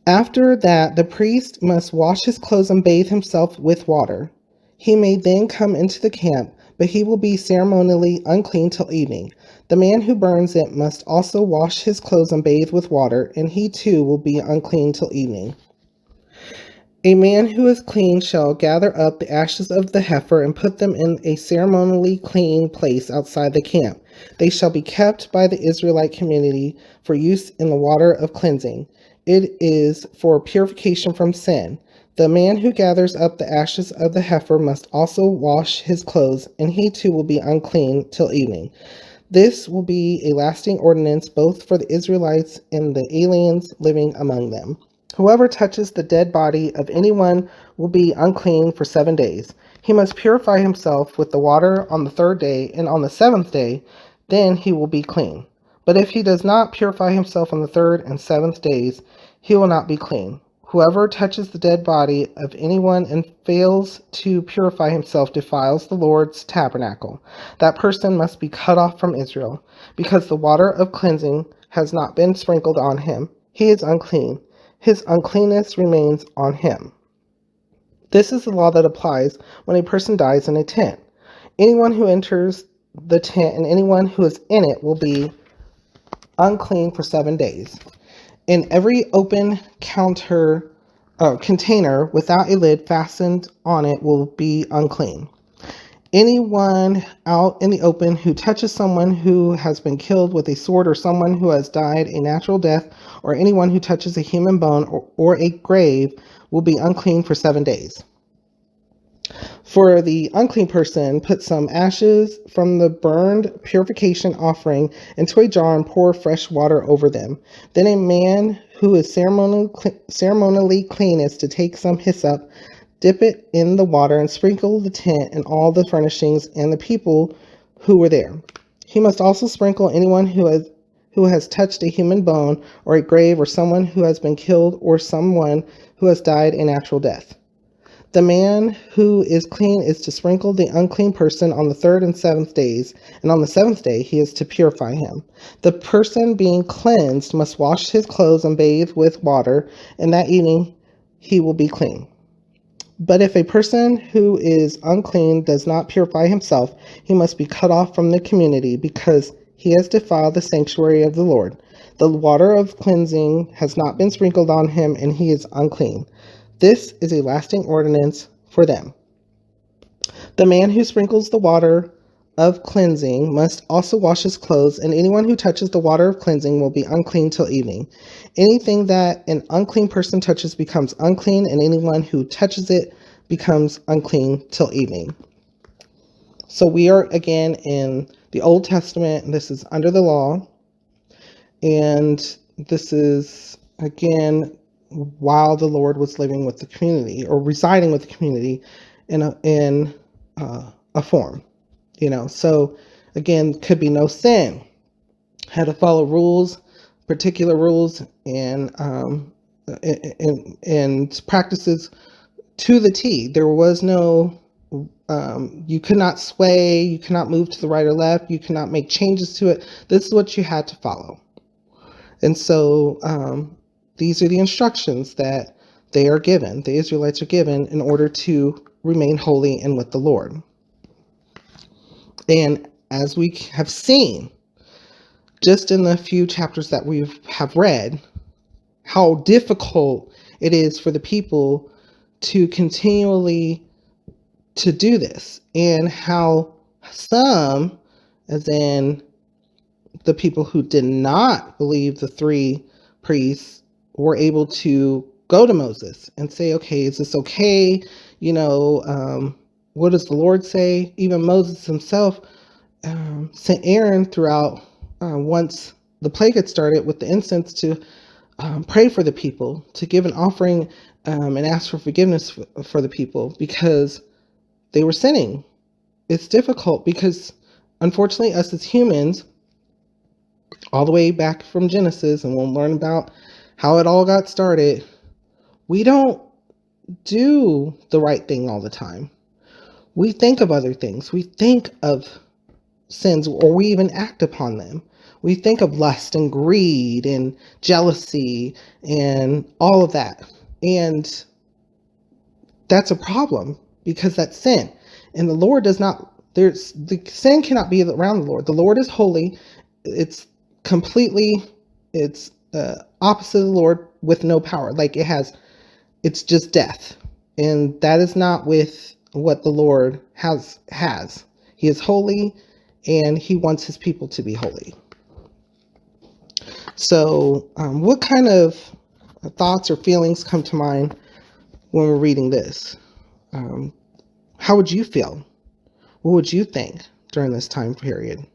After that, the priest must wash his clothes and bathe himself with water. He may then come into the camp, but he will be ceremonially unclean till evening. The man who burns it must also wash his clothes and bathe with water, and he too will be unclean till evening. A man who is clean shall gather up the ashes of the heifer and put them in a ceremonially clean place outside the camp. They shall be kept by the Israelite community for use in the water of cleansing. It is for purification from sin. The man who gathers up the ashes of the heifer must also wash his clothes, and he too will be unclean till evening. This will be a lasting ordinance both for the Israelites and the aliens living among them. Whoever touches the dead body of anyone will be unclean for 7 days. He must purify himself with the water on the third day, and on the seventh day, then he will be clean. But if he does not purify himself on the third and seventh days, he will not be clean. Whoever touches the dead body of anyone and fails to purify himself defiles the Lord's tabernacle. That person must be cut off from Israel, because the water of cleansing has not been sprinkled on him. He is unclean. His uncleanness remains on him. This is the law that applies when a person dies in a tent. Anyone who enters the tent and anyone who is in it will be unclean for 7 days. In every open container without a lid fastened on it will be unclean. Anyone out in the open who touches someone who has been killed with a sword, or someone who has died a natural death, or anyone who touches a human bone or a grave will be unclean for 7 days. For the unclean person, put some ashes from the burned purification offering into a jar and pour fresh water over them. Then a man who is ceremonially clean is to take some hyssop, dip it in the water, and sprinkle the tent and all the furnishings and the people who were there. He must also sprinkle anyone who has touched a human bone or a grave, or someone who has been killed, or someone who has died a natural death. The man who is clean is to sprinkle the unclean person on the third and seventh days, and on the seventh day he is to purify him. The person being cleansed must wash his clothes and bathe with water, and that evening he will be clean. But if a person who is unclean does not purify himself, he must be cut off from the community, because he has defiled the sanctuary of the Lord. The water of cleansing has not been sprinkled on him, and he is unclean. This is a lasting ordinance for them. The man who sprinkles the water of cleansing must also wash his clothes, and anyone who touches the water of cleansing will be unclean till evening. Anything that an unclean person touches becomes unclean, and anyone who touches it becomes unclean till evening. So we are again in the Old Testament, and this is under the law, and this is again while the Lord was living with the community, or residing with the community in a form, So again, could be no sin. Had to follow rules, particular rules, and practices to the T. There was no. You could not sway. You could not move to the right or left. You could not make changes to it. This is what you had to follow, and so. These are the instructions that they are given, the Israelites are given, in order to remain holy and with the Lord. And as we have seen, just in the few chapters that we have read, how difficult it is for the people to continually to do this, and how some, as in the people who did not believe the three priests, were able to go to Moses and say, okay, is this okay? What does the Lord say? Even Moses himself sent Aaron throughout, once the plague had started, with the incense to pray for the people, to give an offering and ask for forgiveness for the people, because they were sinning. It's difficult because, unfortunately, us as humans, all the way back from Genesis, and we'll learn about how it all got started, we don't do the right thing all the time. We think of other things. We think of sins, or we even act upon them. we think of lust and greed and jealousy and all of that. And that's a problem because that's sin. And the Lord does not, the sin cannot be around the Lord. The Lord is holy. It's completely, it's opposite of the Lord with no power. Like it's just death. And that is not with what the Lord has. He is holy and he wants his people to be holy. So what kind of thoughts or feelings come to mind when we're reading this? How would you feel? What would you think during this time period?